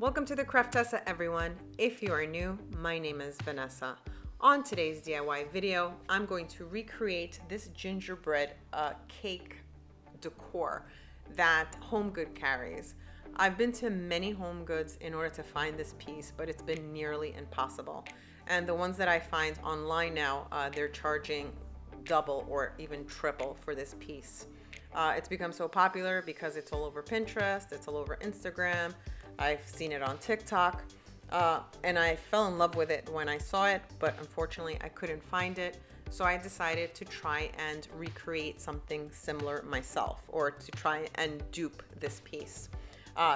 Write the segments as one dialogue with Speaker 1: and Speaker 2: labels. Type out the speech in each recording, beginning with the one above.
Speaker 1: Welcome to the Craftessa, everyone. If you are new, my name is Vanessa. On today's DIY video, I'm going to recreate this gingerbread cake decor that Home Good carries. I've been to many Home Goods in order to find this piece, but it's been nearly impossible. And the ones that I find online now, they're charging double or even triple for this piece. It's become so popular because it's all over Pinterest, it's all over Instagram. I've seen it on TikTok, and I fell in love with it when I saw it, but unfortunately I couldn't find it. So I decided to try and recreate something similar myself, or to try and dupe this piece.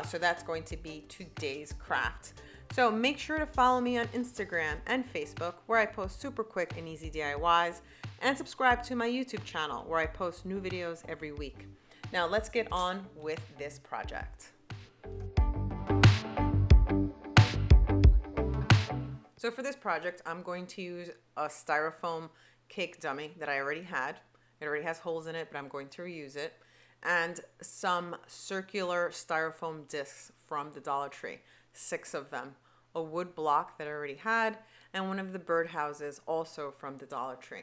Speaker 1: So that's going to be today's craft. So make sure to follow me on Instagram and Facebook, where I post super quick and easy DIYs, and subscribe to my YouTube channel, where I post new videos every week. Now let's get on with this project. So for this project, I'm going to use a styrofoam cake dummy that I already had. It already has holes in it, but I'm going to reuse it. And some circular styrofoam discs from the Dollar Tree, 6 of them. A wood block that I already had, and one of the birdhouses also from the Dollar Tree.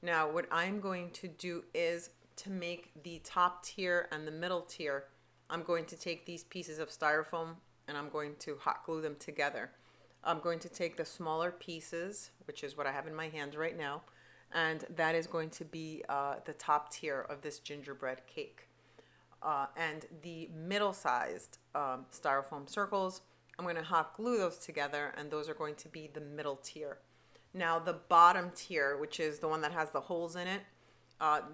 Speaker 1: Now, what I'm going to do is to make the top tier and the middle tier, I'm going to take these pieces of styrofoam and I'm going to hot glue them together. I'm going to take the smaller pieces, which is what I have in my hands right now, and that is going to be the top tier of this gingerbread cake. And the middle-sized styrofoam circles, I'm going to hot glue those together, and those are going to be the middle tier. Now the bottom tier, which is the one that has the holes in it,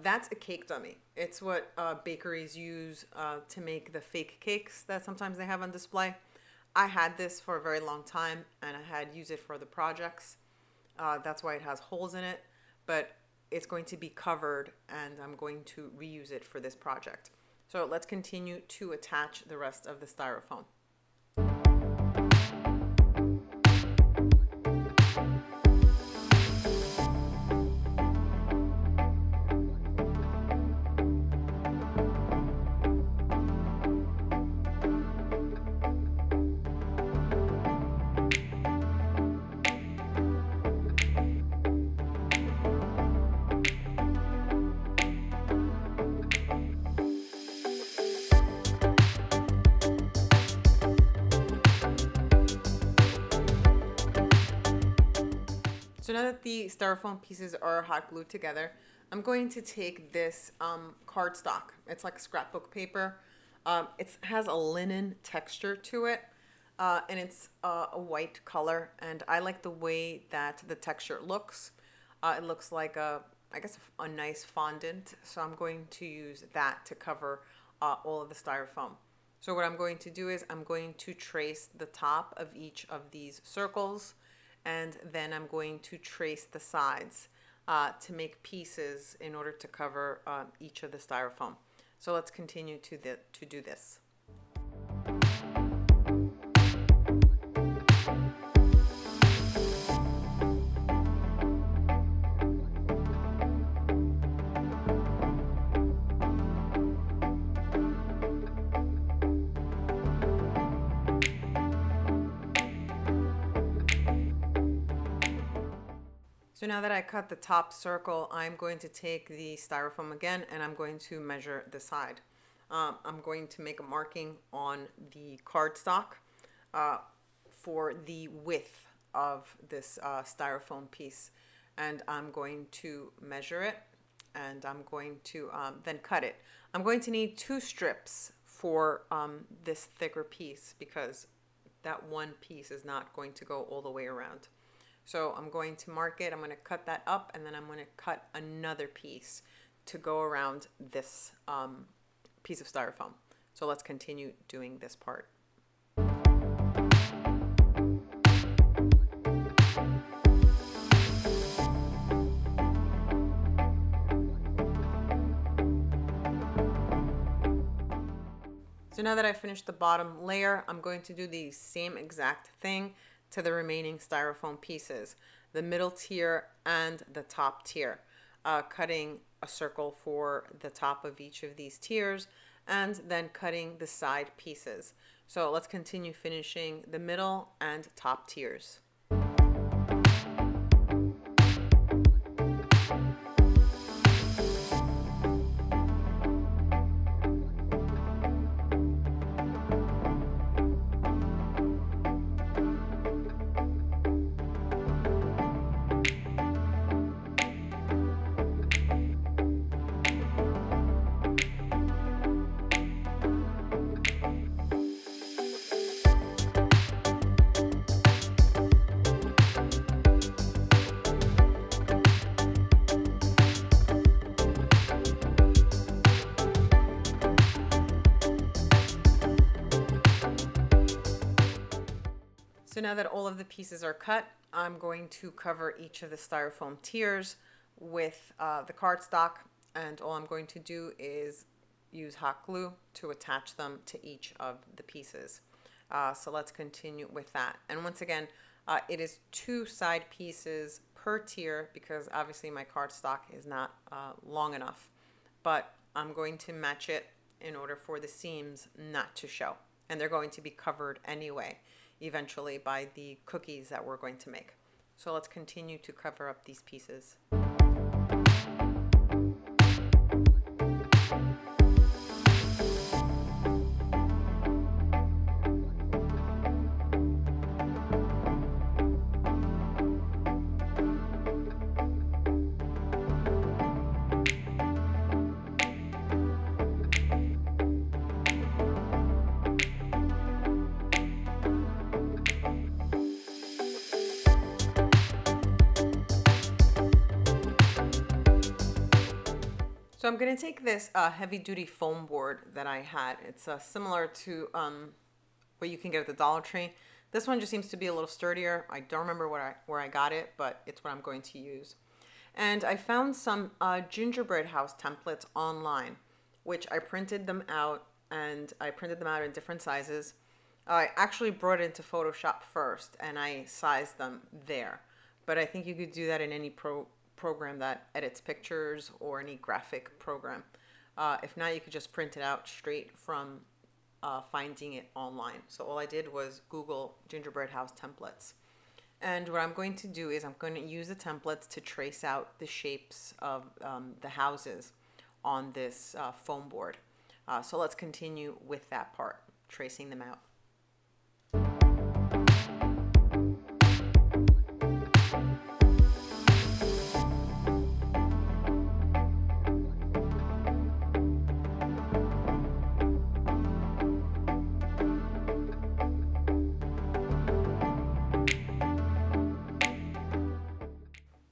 Speaker 1: that's a cake dummy. It's what bakeries use to make the fake cakes that sometimes they have on display. I had this for a very long time, and I had used it for the projects. That's why it has holes in it, but it's going to be covered, and I'm going to reuse it for this project. So let's continue to attach the rest of the styrofoam. So now that the styrofoam pieces are hot glued together, I'm going to take this cardstock. It's like scrapbook paper. It has a linen texture to it, and it's a white color. And I like the way that the texture looks. It looks like I guess a nice fondant. So I'm going to use that to cover all of the styrofoam. So what I'm going to do is I'm going to trace the top of each of these circles, and then I'm going to trace the sides to make pieces in order to cover each of the styrofoam. So let's continue to do this. So now that I cut the top circle, I'm going to take the styrofoam again, and I'm going to measure the side. I'm going to make a marking on the cardstock for the width of this styrofoam piece. And I'm going to measure it, and I'm going to then cut it. I'm going to need 2 strips for this thicker piece, because that one piece is not going to go all the way around. So I'm going to mark it, I'm going to cut that up, and then I'm going to cut another piece to go around this piece of styrofoam. So let's continue doing this part. So now that I finished the bottom layer, I'm going to do the same exact thing to the remaining styrofoam pieces, the middle tier and the top tier, cutting a circle for the top of each of these tiers and then cutting the side pieces. So let's continue finishing the middle and top tiers. So now that all of the pieces are cut, I'm going to cover each of the styrofoam tiers with the cardstock, and all I'm going to do is use hot glue to attach them to each of the pieces. So let's continue with that. And once again, it is 2 side pieces per tier because obviously my cardstock is not long enough, but I'm going to match it in order for the seams not to show. And they're going to be covered anyway, eventually, by the cookies that we're going to make. So let's continue to cover up these pieces. So I'm going to take this heavy duty foam board that I had. It's similar to what you can get at the Dollar Tree. This one just seems to be a little sturdier. I don't remember where I got it, but it's what I'm going to use. And I found some Gingerbread house templates online, which I printed them out, and I printed them out in different sizes. I actually brought it into Photoshop first, and I sized them there. But I think you could do that in any program that edits pictures or any graphic program. If not, you could just print it out straight from finding it online. So all I did was Google Gingerbread house templates. And what I'm going to do is I'm going to use the templates to trace out the shapes of the houses on this foam board. So let's continue with that part, tracing them out.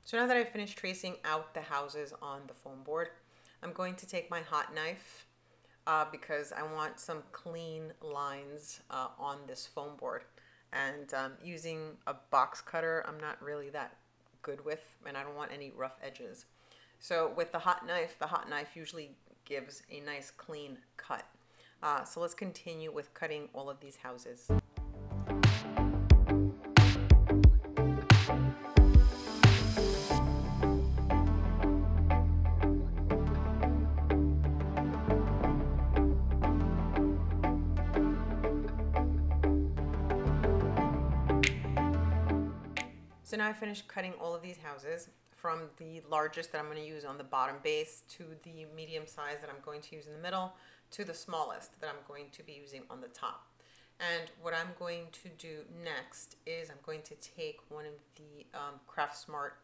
Speaker 1: So now that I've finished tracing out the houses on the foam board, I'm going to take my hot knife because I want some clean lines on this foam board. And using a box cutter, I'm not really that good with, and I don't want any rough edges. So with the hot knife usually gives a nice clean cut. So let's continue with cutting all of these houses. So now I finished cutting all of these houses, from the largest that I'm going to use on the bottom base to the medium size that I'm going to use in the middle to the smallest that I'm going to be using on the top. And what I'm going to do next is I'm going to take one of the Craft Smart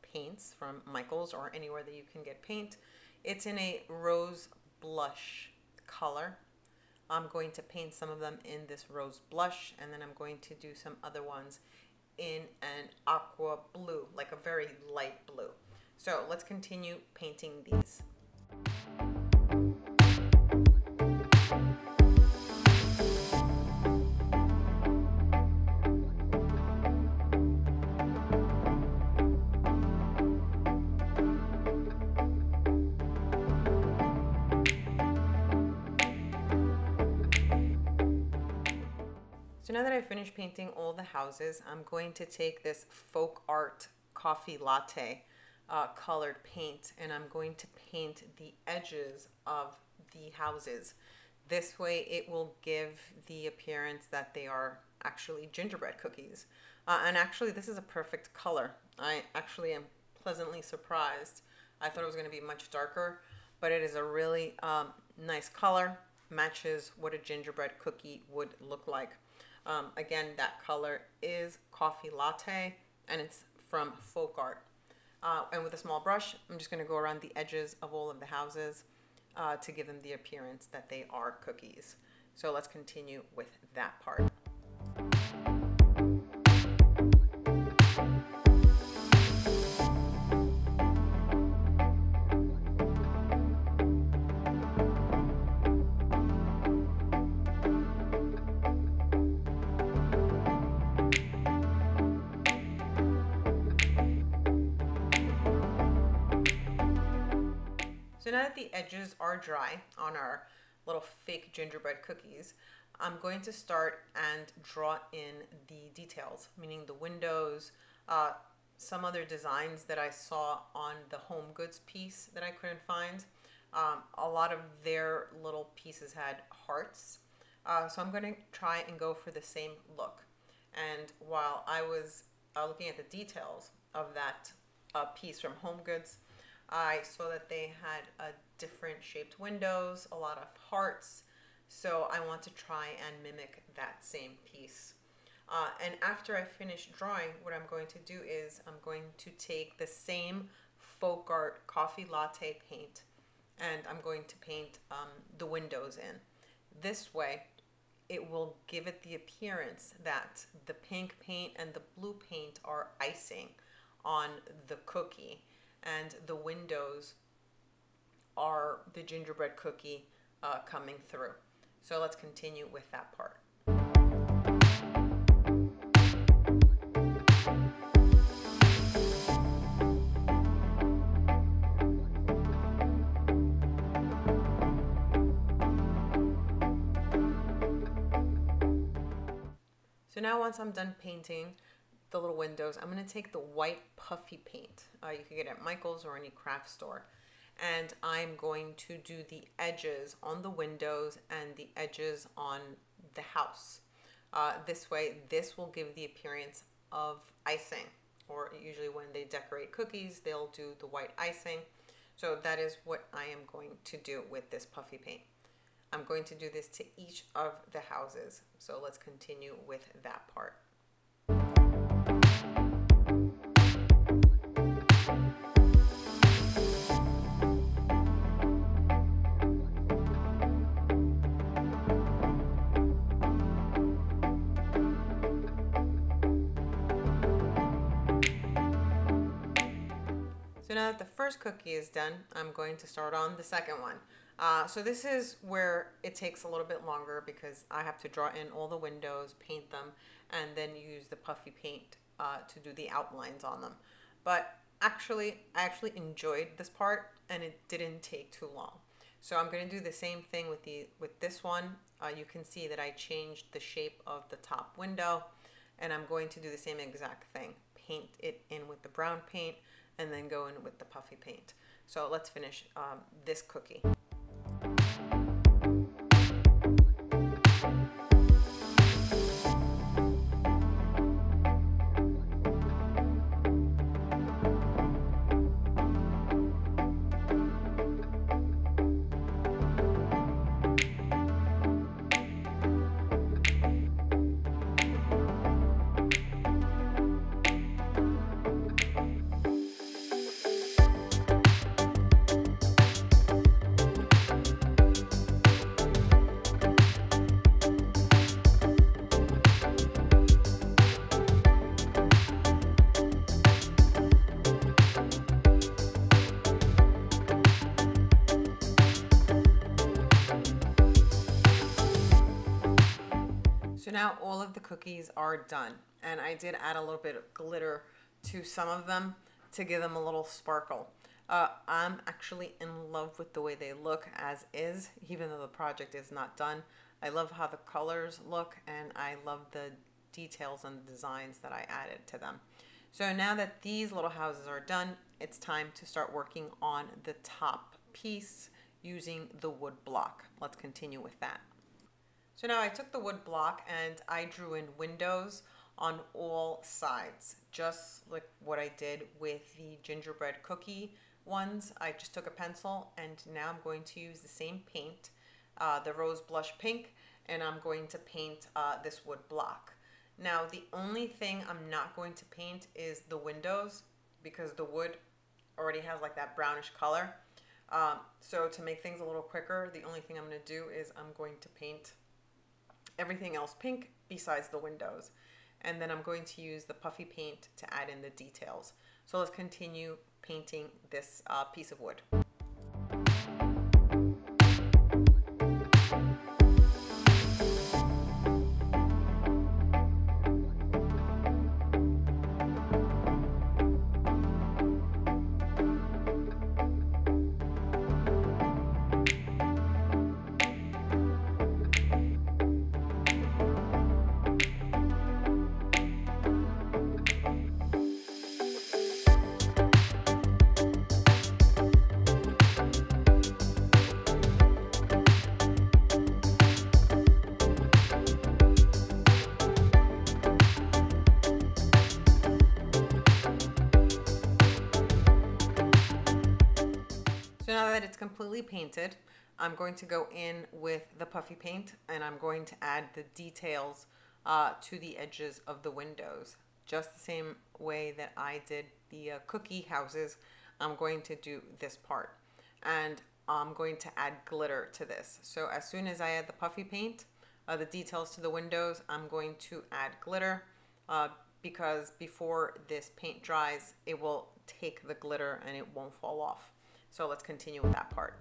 Speaker 1: paints from Michael's or anywhere that you can get paint. It's in a rose blush color. I'm going to paint some of them in this rose blush, and then I'm going to do some other ones in an aqua blue, like a very light blue. So let's continue painting these. So now that I've finished painting all the houses, I'm going to take this folk art coffee latte colored paint, and I'm going to paint the edges of the houses. This way it will give the appearance that they are actually gingerbread cookies. And actually this is a perfect color. I actually am pleasantly surprised. I thought it was going to be much darker, but it is a really nice color. Matches what a gingerbread cookie would look like. Again, that color is Coffee Latte, and it's from Folk Art. And with a small brush, I'm just going to go around the edges of all of the houses to give them the appearance that they are cookies. So let's continue with that part. So now that the edges are dry on our little fake gingerbread cookies, I'm going to start and draw in the details, meaning the windows, some other designs that I saw on the Home Goods piece that I couldn't find. A lot of their little pieces had hearts. So I'm going to try and go for the same look. And while I was looking at the details of that piece from Home Goods, I saw that they had different shaped windows, a lot of hearts. So I want to try and mimic that same piece. And after I finish drawing, what I'm going to do is I'm going to take the same Folk Art Coffee Latte paint and I'm going to paint the windows in. This way, it will give it the appearance that the pink paint and the blue paint are icing on the cookie, and the windows are the gingerbread cookie coming through. So let's continue with that part. So now once I'm done painting the little windows, I'm going to take the white puffy paint. You can get it at Michael's or any craft store. And I'm going to do the edges on the windows and the edges on the house. This way, this will give the appearance of icing, or usually when they decorate cookies, they'll do the white icing. So that is what I am going to do with this puffy paint. I'm going to do this to each of the houses. So let's continue with that part. So now that the first cookie is done, I'm going to start on the second one. So this is where it takes a little bit longer because I have to draw in all the windows, paint them, and then use the puffy paint to do the outlines on them. But I actually enjoyed this part and it didn't take too long. So I'm going to do the same thing with this one. You can see that I changed the shape of the top window, and I'm going to do the same exact thing. Paint it in with the brown paint and then go in with the puffy paint. So let's finish this cookie. So now all of the cookies are done, and I did add a little bit of glitter to some of them to give them a little sparkle. I'm actually in love with the way they look as is, even though the project is not done. I love how the colors look, and I love the details and designs that I added to them. So now that these little houses are done, it's time to start working on the top piece using the wood block. Let's continue with that. So now I took the wood block and I drew in windows on all sides, just like what I did with the gingerbread cookie ones. I just took a pencil and now I'm going to use the same paint, the rose blush pink, and I'm going to paint this wood block. Now the only thing I'm not going to paint is the windows because the wood already has like that brownish color. So to make things a little quicker, the only thing I'm going to do is I'm going to paint everything else pink besides the windows. And then I'm going to use the puffy paint to add in the details. So let's continue painting this piece of wood. So now that it's completely painted, I'm going to go in with the puffy paint and I'm going to add the details to the edges of the windows. Just the same way that I did the cookie houses, I'm going to do this part. And I'm going to add glitter to this. So as soon as I add the puffy paint, the details to the windows, I'm going to add glitter because before this paint dries, it will take the glitter and it won't fall off. So let's continue with that part.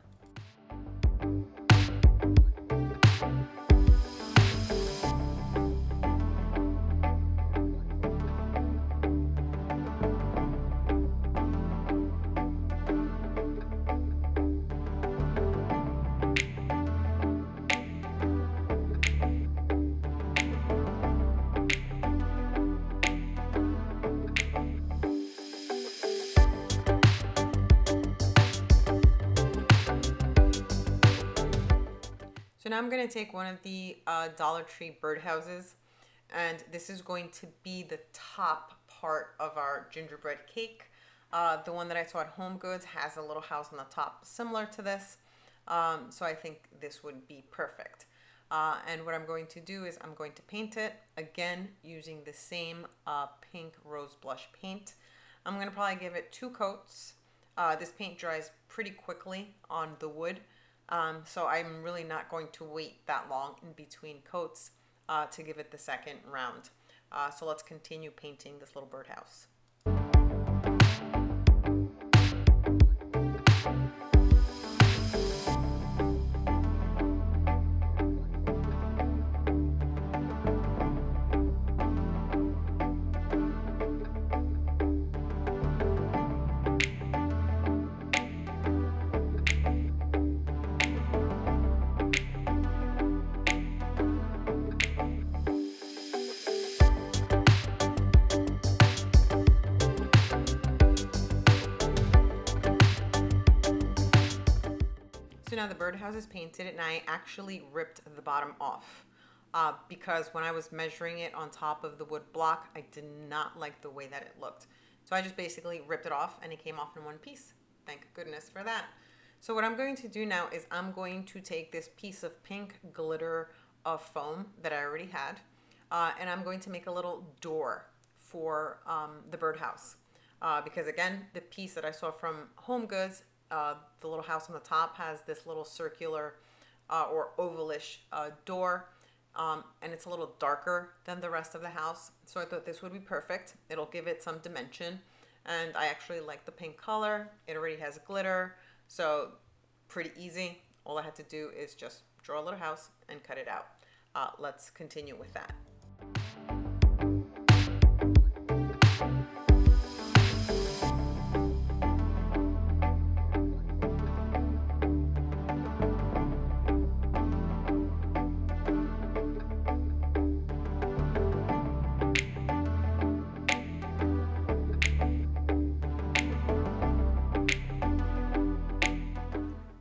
Speaker 1: So now I'm going to take one of the Dollar Tree birdhouses, and this is going to be the top part of our gingerbread cake. The one that I saw at Home Goods has a little house on the top similar to this, so I think this would be perfect. And what I'm going to do is I'm going to paint it, again, using the same pink rose blush paint. I'm going to probably give it 2 coats. This paint dries pretty quickly on the wood. So I'm really not going to wait that long in between coats to give it the second round. So let's continue painting this little birdhouse. So now the birdhouse is painted and I actually ripped the bottom off because when I was measuring it on top of the wood block, I did not like the way that it looked. So I just basically ripped it off and it came off in one piece. Thank goodness for that. So what I'm going to do now is I'm going to take this piece of pink glitter foam that I already had and I'm going to make a little door for the birdhouse because again, the piece that I saw from Home Goods, the little house on the top has this little circular or ovalish door and it's a little darker than the rest of the house. So I thought this would be perfect. It'll give it some dimension and I actually like the pink color. It already has glitter, so pretty easy. All I had to do is just draw a little house and cut it out. Let's continue with that.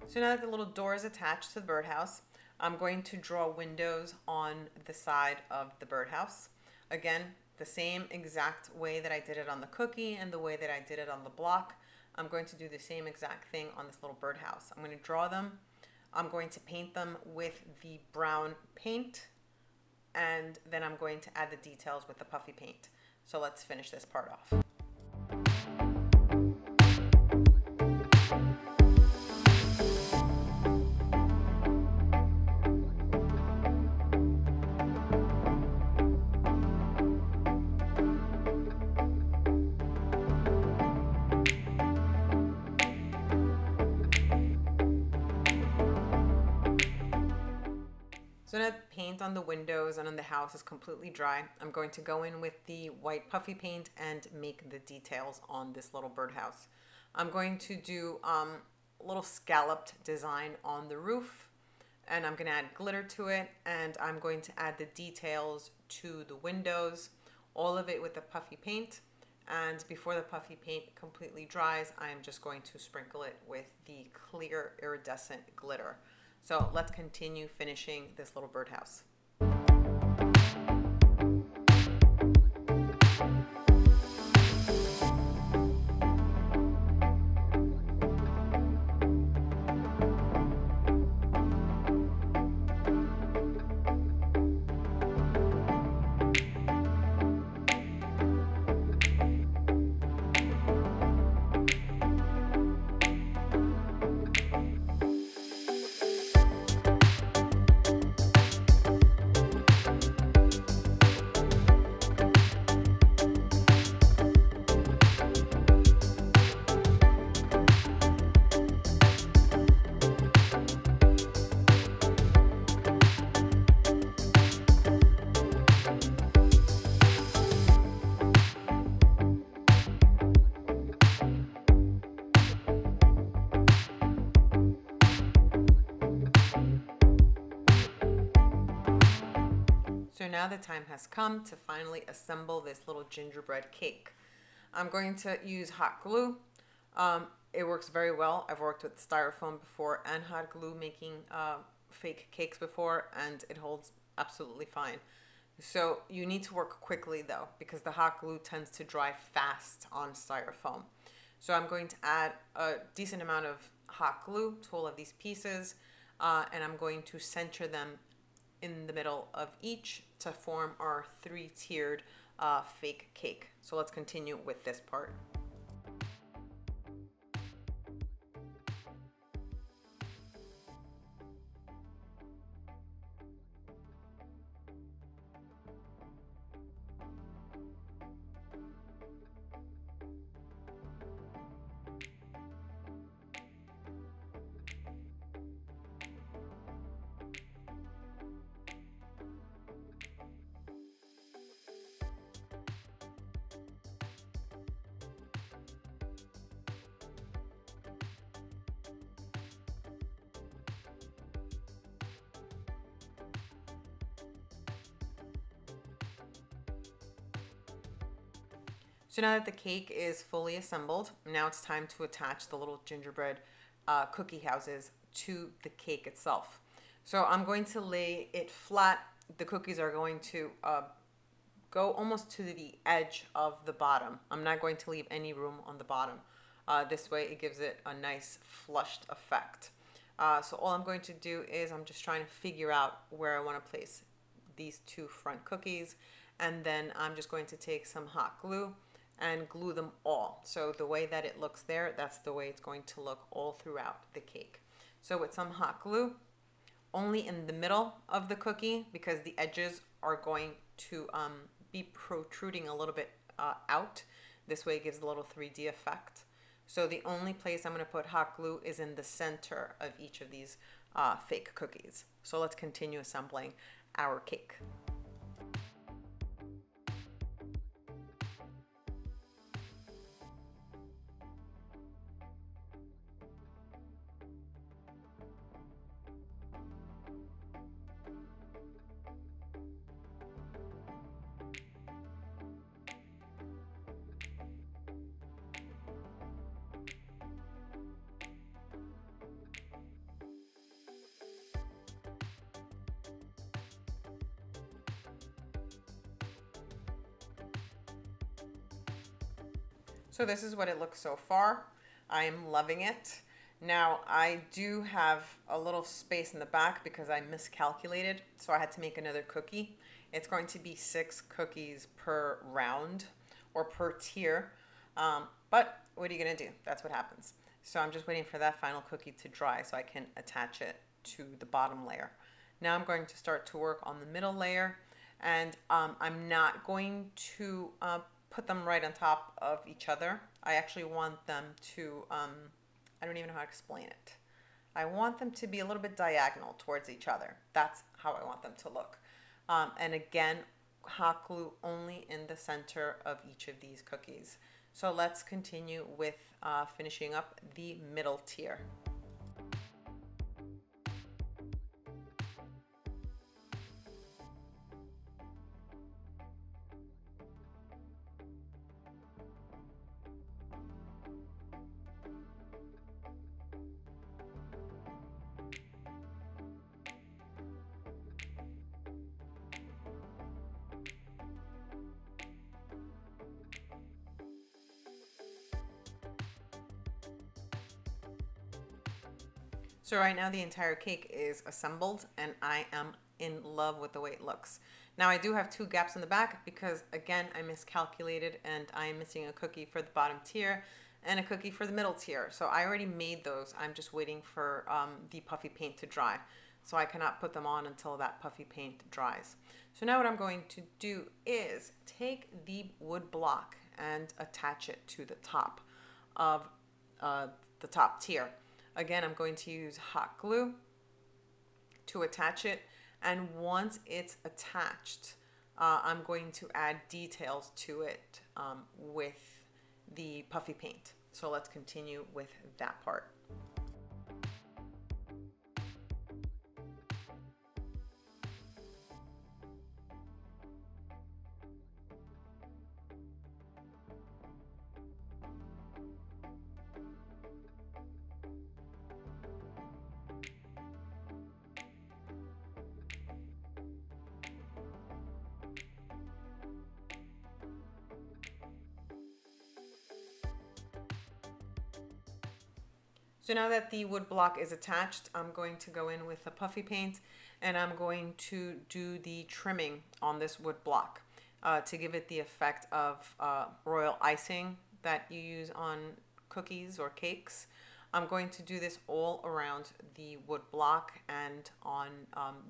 Speaker 1: So So now that the little door is attached to the birdhouse, I'm going to draw windows on the side of the birdhouse. Again, the same exact way that I did it on the cookie and the way that I did it on the block. I'm going to do the same exact thing on this little birdhouse. I'm going to draw them. I'm going to paint them with the brown paint, and then I'm going to add the details with the puffy paint. So let's finish this part off. So now that paint on the windows and on the house is completely dry, I'm going to go in with the white puffy paint and make the details on this little birdhouse. I'm going to do a little scalloped design on the roof, and I'm going to add glitter to it, and I'm going to add the details to the windows, all of it with the puffy paint. And before the puffy paint completely dries, I'm just going to sprinkle it with the clear iridescent glitter. So let's continue finishing this little birdhouse. So now the time has come to finally assemble this little gingerbread cake. I'm going to use hot glue. It works very well. I've worked with styrofoam before and hot glue making fake cakes before, and it holds absolutely fine. So you need to work quickly though, because the hot glue tends to dry fast on styrofoam. So I'm going to add a decent amount of hot glue to all of these pieces, and I'm going to center them in the middle of each to form our three-tiered fake cake. So let's continue with this part. So now that the cake is fully assembled, now it's time to attach the little gingerbread cookie houses to the cake itself. So I'm going to lay it flat. The cookies are going to go almost to the edge of the bottom. I'm not going to leave any room on the bottom. This way it gives it a nice flushed effect. So all I'm going to do is I'm just trying to figure out where I want to place these two front cookies, and then I'm just going to take some hot glue and glue them all. So the way that it looks there, that's the way it's going to look all throughout the cake. So with some hot glue, only in the middle of the cookie, because the edges are going to be protruding a little bit out. This way it gives a little 3D effect. So the only place I'm going to put hot glue is in the center of each of these fake cookies. So let's continue assembling our cake. So this is what it looks so far. I am loving it. Now I do have a little space in the back because I miscalculated, so I had to make another cookie. It's going to be 6 cookies per round or per tier, but what are you gonna do? That's what happens. So I'm just waiting for that final cookie to dry so I can attach it to the bottom layer. Now I'm going to start to work on the middle layer, and I'm not going to put them right on top of each other. I actually want them to, I don't even know how to explain it. I want them to be a little bit diagonal towards each other. That's how I want them to look. And again, hot glue only in the center of each of these cookies. So let's continue with finishing up the middle tier. So right now the entire cake is assembled and I am in love with the way it looks. Now I do have 2 gaps in the back because again I miscalculated and I am missing a cookie for the bottom tier and a cookie for the middle tier. So I already made those. I'm just waiting for the puffy paint to dry. So I cannot put them on until that puffy paint dries. So now what I'm going to do is take the wood block and attach it to the top of the top tier. Again, I'm going to use hot glue to attach it, and once it's attached, I'm going to add details to it with the puffy paint. So let's continue with that part. So now that the wood block is attached, I'm going to go in with the puffy paint and I'm going to do the trimming on this wood block to give it the effect of royal icing that you use on cookies or cakes. I'm going to do this all around the wood block and on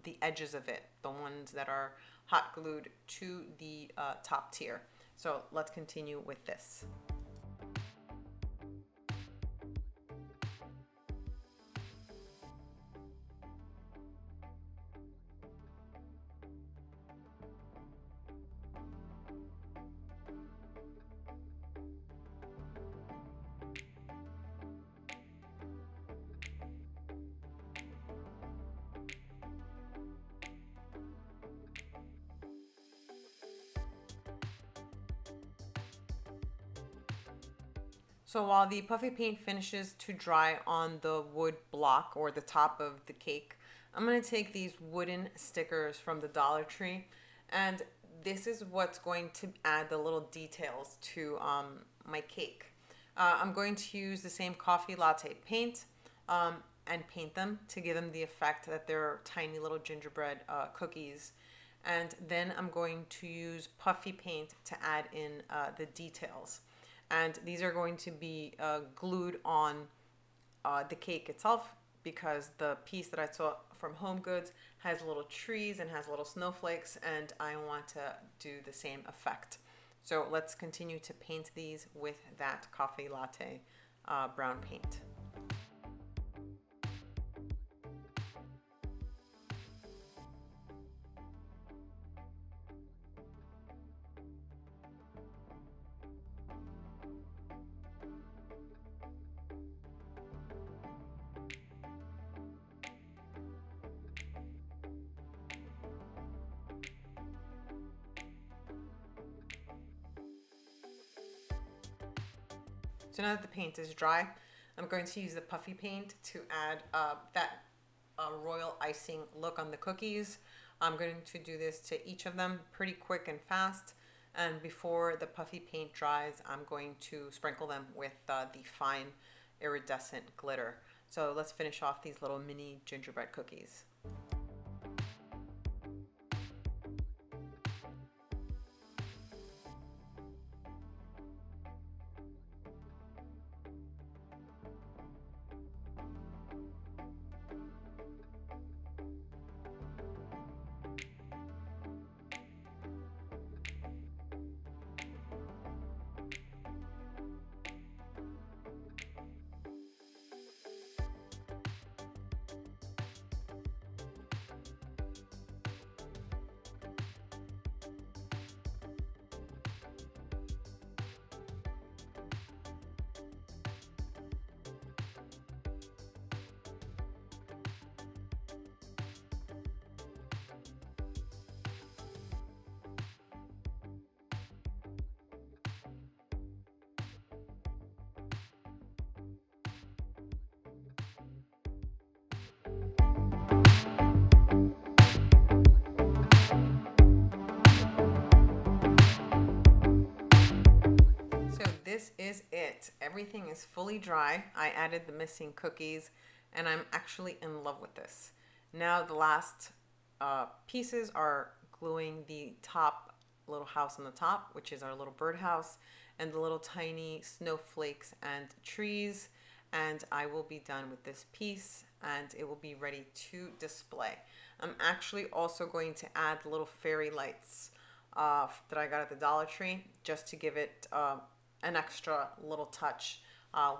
Speaker 1: the edges of it, the ones that are hot glued to the top tier. So let's continue with this. So while the puffy paint finishes to dry on the wood block or the top of the cake, I'm going to take these wooden stickers from the Dollar Tree, and this is what's going to add the little details to my cake. I'm going to use the same coffee latte paint and paint them to give them the effect that they're tiny little gingerbread cookies. And then I'm going to use puffy paint to add in the details. And these are going to be glued on the cake itself because the piece that I saw from Home Goods has little trees and has little snowflakes, and I want to do the same effect. So let's continue to paint these with that coffee latte brown paint. So now that the paint is dry, I'm going to use the puffy paint to add that royal icing look on the cookies. I'm going to do this to each of them pretty quick and fast And before the puffy paint dries, I'm going to sprinkle them with the fine iridescent glitter. So let's finish off these little mini gingerbread cookies. This is it. Everything is fully dry. I added the missing cookies and I'm actually in love with this. Now the last pieces are gluing the top little house on the top, which is our little birdhouse, and the little tiny snowflakes and trees, and I will be done with this piece and it will be ready to display. I'm actually also going to add little fairy lights that I got at the Dollar Tree just to give it an extra little touch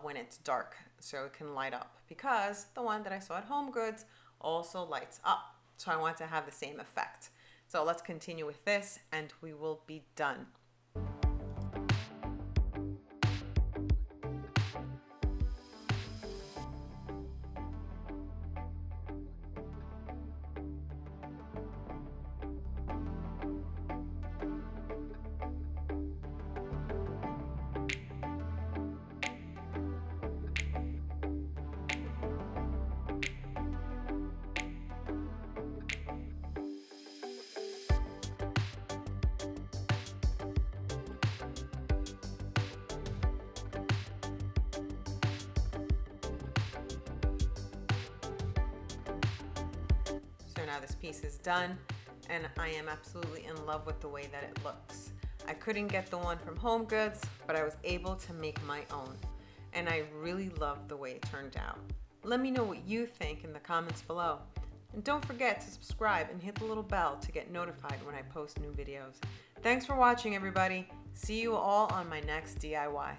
Speaker 1: when it's dark so it can light up, because the one that I saw at Home Goods also lights up. So I want to have the same effect. So let's continue with this and we will be done. So now this piece is done and I am absolutely in love with the way that it looks. I couldn't get the one from Home Goods, but I was able to make my own. And I really love the way it turned out. Let me know what you think in the comments below. And don't forget to subscribe and hit the little bell to get notified when I post new videos. Thanks for watching, everybody. See you all on my next DIY.